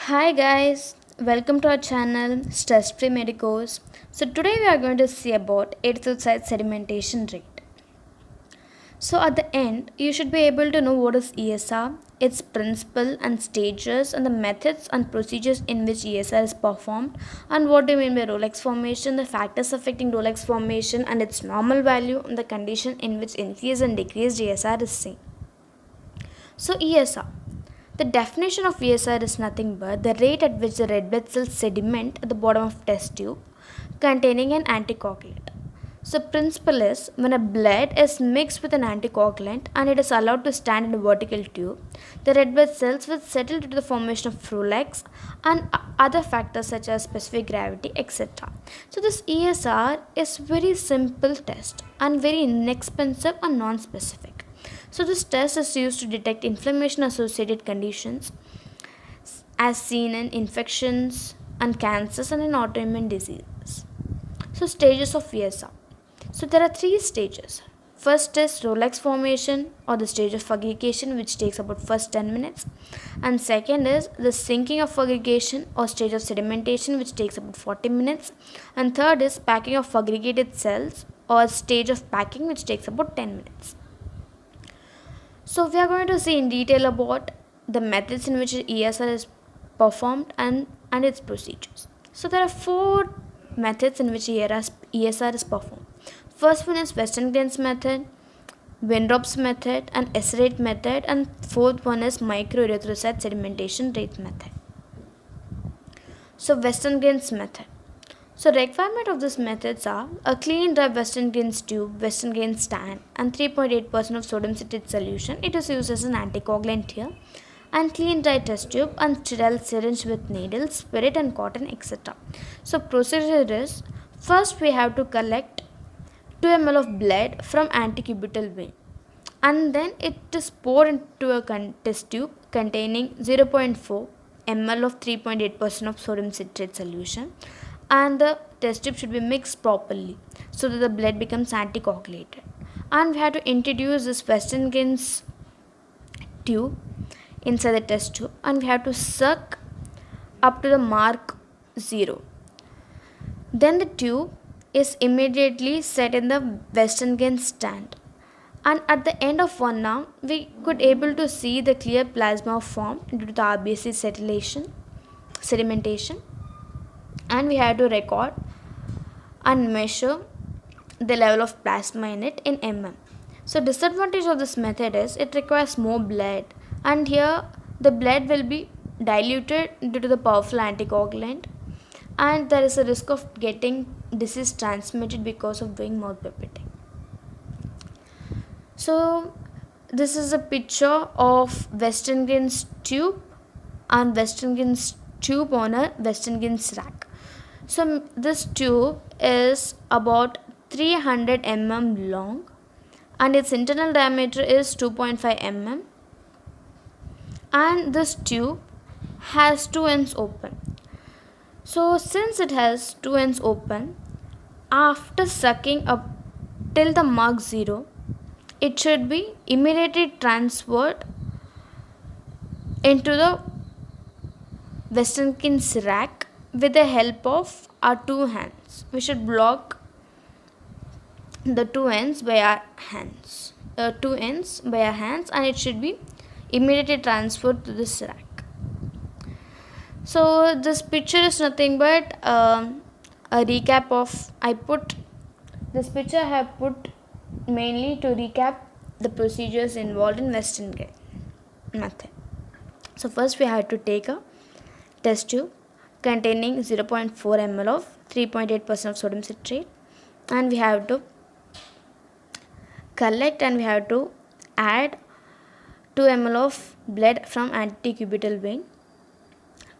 Hi guys, welcome to our channel Stress Free Medicos. So today we are going to see about erythrocyte sedimentation rate. So at the end, you should be able to know what is ESR, its principle and stages and the methods and procedures in which ESR is performed and what do you mean by Rolex formation, the factors affecting Rolex formation and its normal value and the condition in which increased and decreased ESR is seen. So ESR. The definition of ESR is nothing but the rate at which the red blood cells sediment at the bottom of test tube containing an anticoagulant. So principle is when a blood is mixed with an anticoagulant and it is allowed to stand in a vertical tube, the red blood cells will settle due to the formation of Rolex and other factors such as specific gravity, etc. So this ESR is very simple test and very inexpensive and non-specific. So this test is used to detect inflammation associated conditions as seen in infections and cancers and in autoimmune diseases. So stages of ESR. So there are three stages. First is Rolex formation or the stage of aggregation which takes about first 10 minutes, and second is the sinking of aggregation or stage of sedimentation which takes about 40 minutes, and third is packing of aggregated cells or stage of packing which takes about 10 minutes. So we are going to see in detail about the methods in which ESR is performed and its procedures. So there are four methods in which ESR is performed. First one is Western Green's method, Wintrop's method and SRate method, and fourth one is microerythrocyte sedimentation rate method. So Western Green's method. So requirement of these methods are a clean dry Western Green's tube, Western Green's stand and 3.8% of sodium citrate solution. It is used as an anticoagulant here. And clean dry test tube and sterile syringe with needles, spirit and cotton, etc. So procedure is, first we have to collect 2 ml of blood from antecubital vein and then it is poured into a test tube containing 0.4 ml of 3.8% of sodium citrate solution, and the test tube should be mixed properly so that the blood becomes anticoagulated, and we have to introduce this Western Green's tube inside the test tube and we have to suck up to the mark 0. Then the tube is immediately set in the Western Green stand, and at the end of 1 hour we could able to see the clear plasma formed due to the RBC sedimentation, and we have to record and measure the level of plasma in it in mm. So disadvantage of this method is it requires more blood, and here the blood will be diluted due to the powerful anticoagulant, and there is a risk of getting disease transmitted because of doing mouth pipetting. So this is a picture of Western Green's tube and Western Green's tube on a Western Green's rack. So this tube is about 300 mm long and its internal diameter is 2.5 mm, and this tube has two ends open. So since it has two ends open, after sucking up till the mark 0, it should be immediately transferred into the Western Green's rack with the help of our two hands. We should block the two ends by our hands. And it should be immediately transferred to this rack. So this picture is nothing but a recap of this picture I have put mainly to recap the procedures involved in Western Green method. So first we have to take a test tube containing 0.4 ml of 3.8% of sodium citrate, and we have to collect and we have to add 2 ml of blood from antecubital vein,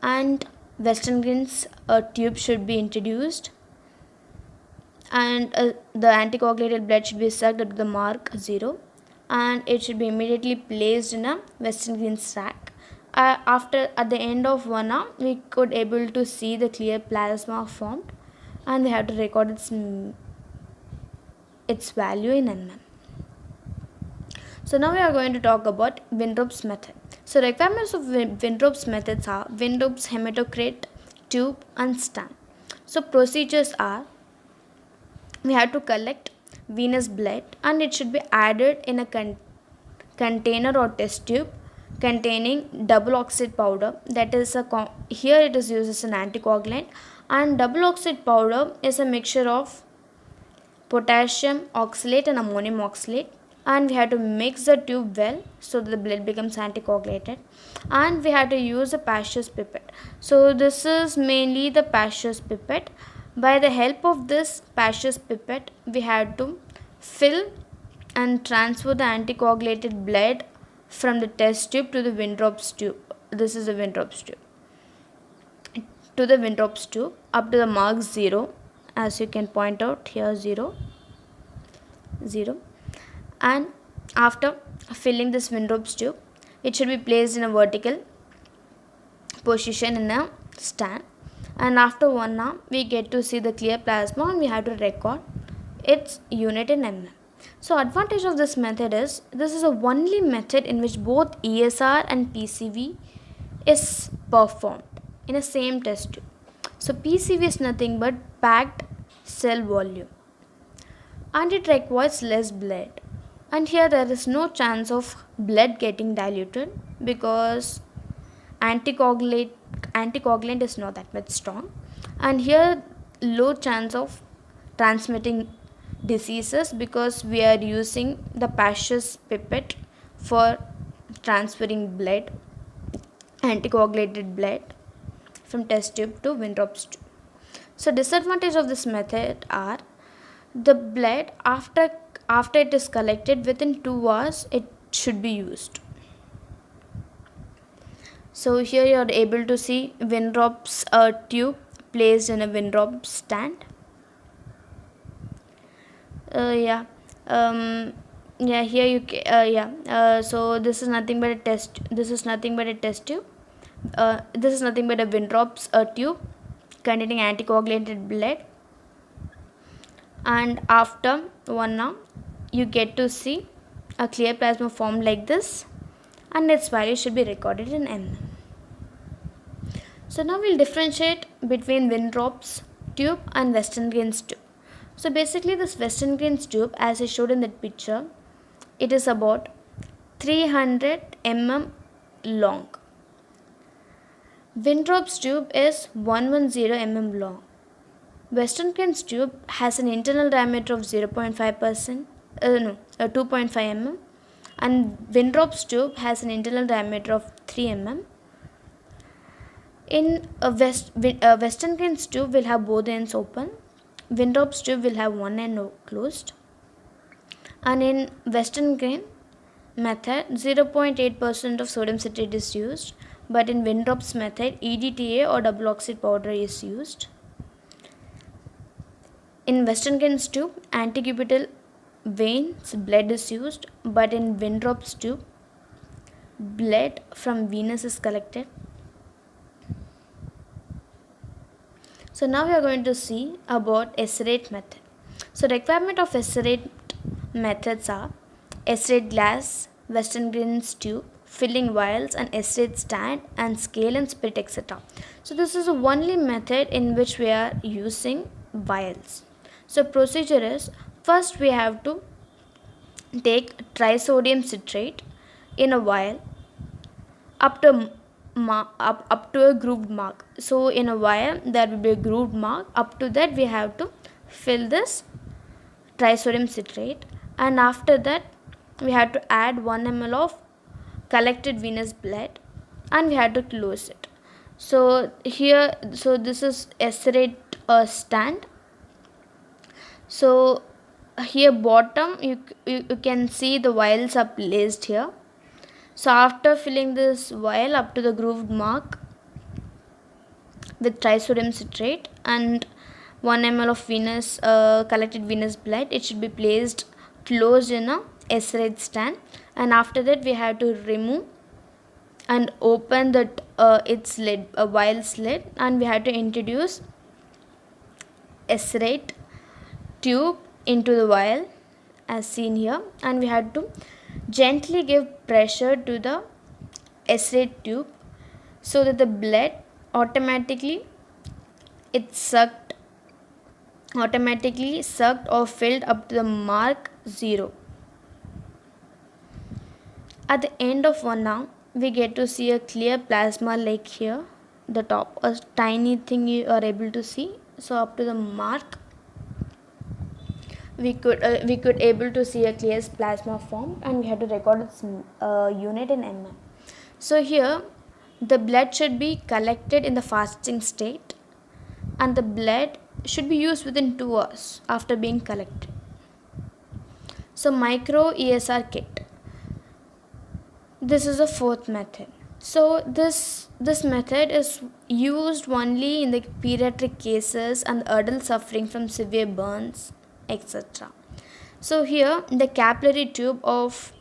and Western Green's tube should be introduced, and the anticoagulated blood should be sucked at the mark 0, and it should be immediately placed in a Western Green's rack. At the end of 1 hour we could able to see the clear plasma formed, and we have to record its value in mm. So now we are going to talk about Wintrop's method. So requirements of Wintrop's methods are Wintrop's hematocrit, tube and stand. So procedures are, we have to collect venous blood and it should be added in a container or test tube containing double oxide powder. That is here it is used as an anticoagulant, and double oxide powder is a mixture of potassium oxalate and ammonium oxalate, and we have to mix the tube well so that the blood becomes anticoagulated, and we have to use a Pasteur's pipette. So this is mainly the Pasteur's pipette. By the help of this Pasteur's pipette, we have to fill and transfer the anticoagulated blood from the test tube to the Wintrop's tube. This is the Wintrop's tube. To the Wintrop's tube up to the mark 0, as you can point out here, 0, and after filling this Wintrop's tube, it should be placed in a vertical position in a stand, and after 1 hour we get to see the clear plasma and we have to record its unit in mm. So advantage of this method is, this is the only method in which both ESR and PCV is performed in a same test tube. So PCV is nothing but packed cell volume, and it requires less blood, and here there is no chance of blood getting diluted because anticoagulant is not that much strong, and here low chance of transmitting diseases because we are using the Pasteur's pipette for transferring blood, anticoagulated blood from test tube to Wintrop's tube. So disadvantage of this method are, the blood after it is collected within 2 hours it should be used. So here you are able to see Wintrop's tube placed in a Winthrop stand. Here you so this is nothing but a test tube. This is nothing but a Wintrop's tube containing anticoagulated blood, and after 1 hour you get to see a clear plasma formed like this, and its value should be recorded in mm. So now we'll differentiate between Wintrop's tube and Western Green's tube. So basically this Western Green's tube, as I showed in that picture, it is about 300 mm long. Wintrop's tube is 110 mm long. Western Green's tube has an internal diameter of 2.5 mm, and Wintrop's tube has an internal diameter of 3 mm. In Western Green's tube will have both ends open. Wintrop's tube will have one end closed. And in Western Green method, 0.8% of sodium citrate is used, but in Wintrop's method, EDTA or double oxide powder is used. In Western Green's tube, antecubital veins blood is used, but in Wintrop's tube, blood from venous is collected. So now we are going to see about SRATE method. So requirement of SRATE methods are SRATE glass, Western Green's tube, filling vials, and SRATE stand and scale and spirit, etc. So this is the only method in which we are using vials. So procedure is, first we have to take trisodium citrate in a vial up to a grooved mark. So in a vial there will be a grooved mark. Up to that we have to fill this trisodium citrate, and after that we have to add 1 ml of collected venous blood, and we have to close it. So here, so this is SRATE stand. So here bottom you can see the vials are placed here. So after filling this vial up to the grooved mark with trisodium citrate and 1 ml of venous collected venous blood, it should be placed closed in a SRATE stand, and after that we have to remove and open that its lid, a vial's lid, and we have to introduce SRATE tube into the vial as seen here, and we have to gently give pressure to the S-ray tube so that the blood automatically sucked or filled up to the mark 0. At the end of 1 hour, we get to see a clear plasma like here, the top, a tiny thing you are able to see. So up to the mark, we could able to see a clear plasma formed, and we had to record its unit in mm. So here, the blood should be collected in the fasting state, and the blood should be used within 2 hours after being collected. So micro ESR kit. This is the fourth method. So this method is used only in the pediatric cases and adults suffering from severe burns, etc. So here the capillary tube of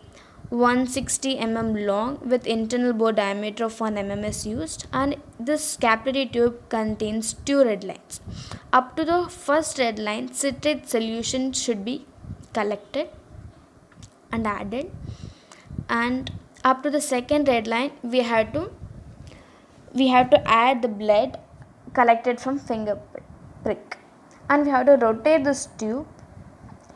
160 mm long with internal bore diameter of 1 mm is used, and this capillary tube contains 2 red lines. Up to the first red line, citrate solution should be collected and added, and up to the second red line we have to add the blood collected from finger prick, and we have to rotate this tube,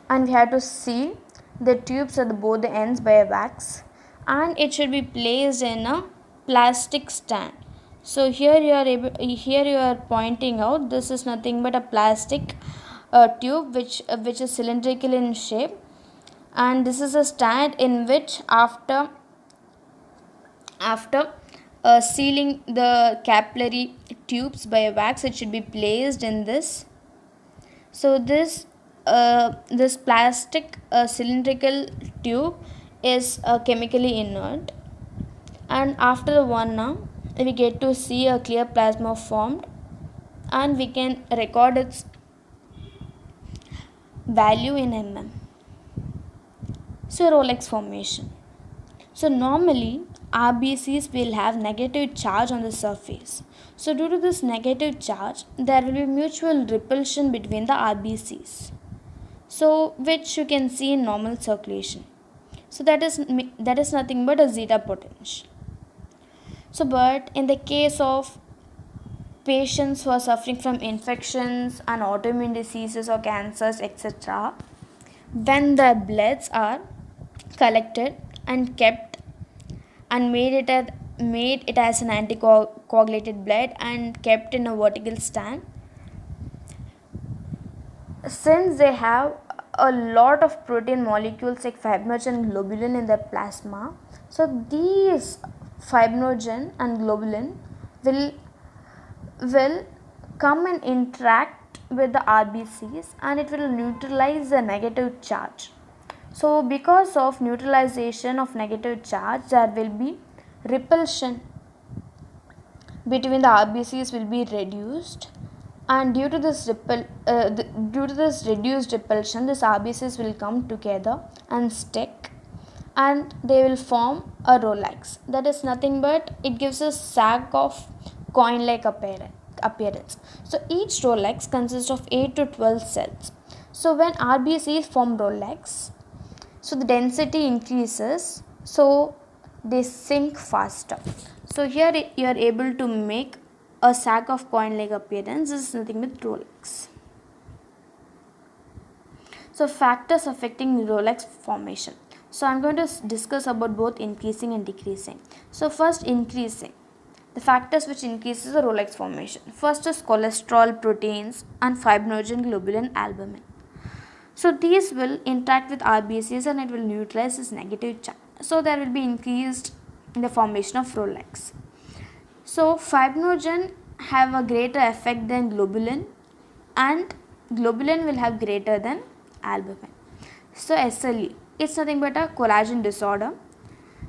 and we have to seal the tubes at both the ends by a wax, and it should be placed in a plastic stand. So here you are pointing out this is nothing but a plastic tube which is cylindrical in shape, and this is a stand in which after sealing the capillary tubes by a wax, it should be placed in this. So this plastic cylindrical tube is chemically inert, and after the 1 hour we get to see a clear plasma formed, and we can record its value in mm. So Rolex formation. So normally RBCs will have negative charge on the surface. So due to this negative charge, there will be mutual repulsion between the RBCs, so which you can see in normal circulation. So that is nothing but a zeta potential. So but in the case of patients who are suffering from infections and autoimmune diseases or cancers, etc., when the bloods are collected and kept and made it as an anticoagulated blood and kept in a vertical stand, since they have a lot of protein molecules like fibrinogen and globulin in the plasma, so these fibrinogen and globulin will come and interact with the RBCs, and it will neutralize the negative charge. So because of neutralization of negative charge, there will be repulsion between the RBCs will be reduced, and due to this reduced repulsion, these RBCs will come together and stick, and they will form a Rolex. That is nothing but it gives a sack of coin-like appearance. So each Rolex consists of 8 to 12 cells. So when RBCs form Rolex, so the density increases, so they sink faster. So here you are able to make a sack of coin-like appearance. This is nothing but Rolex. So factors affecting Rolex formation. So I'm going to discuss about both increasing and decreasing. So first, increasing. The factors which increases the Rolex formation. First is cholesterol, proteins, and fibrinogen, globulin, albumin. So these will interact with RBCs and it will neutralize this negative charge. So there will be increased in the formation of Rolex. So fibrinogen have a greater effect than globulin, and globulin will have greater than albumin. So SLE, it's nothing but a collagen disorder.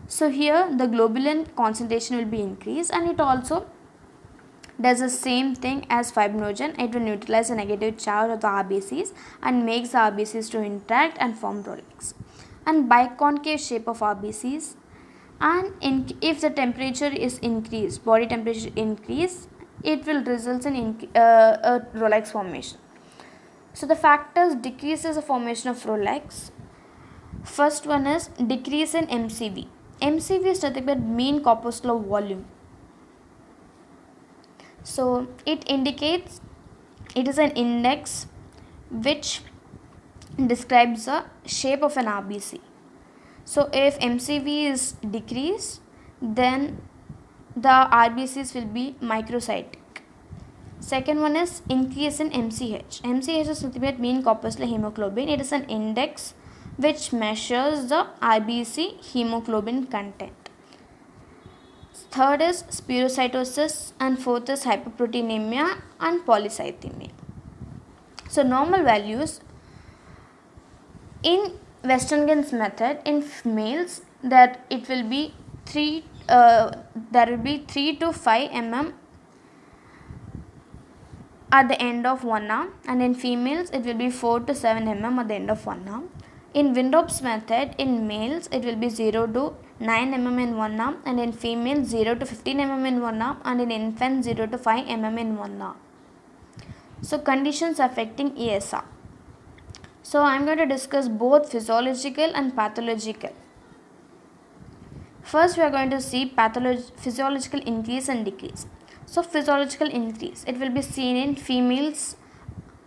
So here the globulin concentration will be increased, and it also does the same thing as fibrinogen. It will neutralize the negative charge of the RBCs and makes the RBCs to interact and form Rolex. And biconcave shape of RBCs, and if the temperature is increased, body temperature increase, it will result in a Rolex formation. So the factors decreases the formation of Rolex. First one is decrease in MCV. MCV is nothing but mean corpuscular volume. So it indicates, it is an index which describes the shape of an RBC. So if MCV is decreased, then the RBCs will be microcytic. Second one is increase in MCH. MCH is nothing but mean corpuscular hemoglobin. It is an index which measures the RBC hemoglobin content. Third is spherocytosis, and fourth is hyperproteinemia and polycythemia. So normal values in Westerngen's method in males, that it will be 3 to 5 mm at the end of 1 hour, and in females it will be 4 to 7 mm at the end of 1 hour. In Windrop's method, in males it will be 0 to 9 mm in 1 hour, and in females 0 to 15 mm in 1 hour, and in infants 0 to 5 mm in 1 hour. So conditions affecting ESR. So I am going to discuss both physiological and pathological. First we are going to see physiological increase and decrease. So physiological increase, it will be seen in females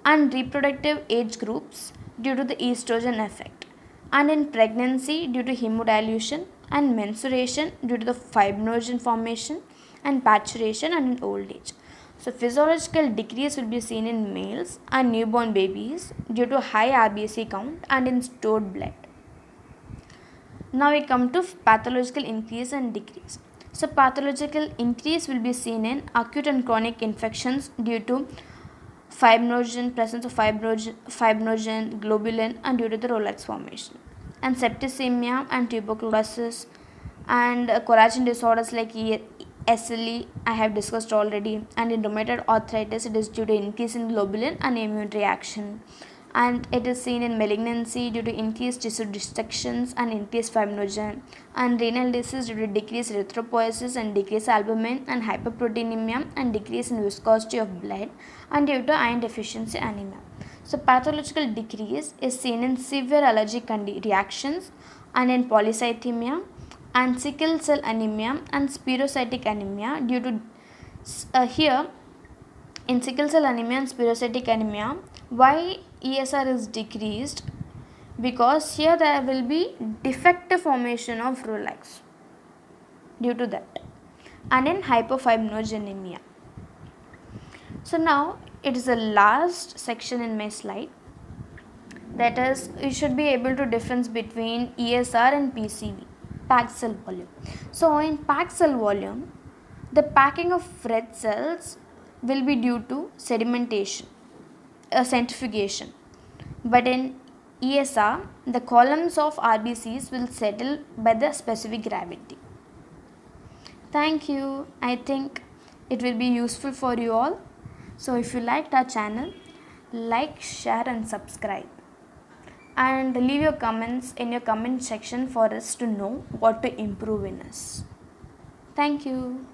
and reproductive age groups due to the estrogen effect, and in pregnancy due to hemodilution, and menstruation due to the fibrinogen formation, and paturation, and in old age. So physiological decrease will be seen in males and newborn babies due to high RBC count and in stored blood. Now we come to pathological increase and decrease. So pathological increase will be seen in acute and chronic infections due to fibrinogen, presence of fibrinogen, globulin, and due to the Rolex formation, and septicemia and tuberculosis, and collagen disorders like SLE I have discussed already, and in rheumatoid arthritis it is due to increase in globulin and immune reaction, and it is seen in malignancy due to increased tissue dissections and increased fibrinogen, and renal disease due to decreased erythropoiesis and decreased albumin, and hyperproteinemia and decrease in viscosity of blood, and due to iron deficiency anemia. So pathological decrease is seen in severe allergic reactions, and in polycythemia, and sickle cell anemia, and spherocytic anemia due to here in sickle cell anemia and spherocytic anemia, why ESR is decreased? Because here there will be defective formation of Rolex due to that, and in hypofibrinogenemia. So now it is the last section in my slide, that is, you should be able to difference between ESR and PCV, packed cell volume. So in packed cell volume, the packing of red cells will be due to sedimentation, centrifugation, but in ESR the columns of RBCs will settle by the specific gravity. Thank you. I think it will be useful for you all. So if you liked our channel, like, share and subscribe, and leave your comments in your comment section for us to know what to improve in us. Thank you.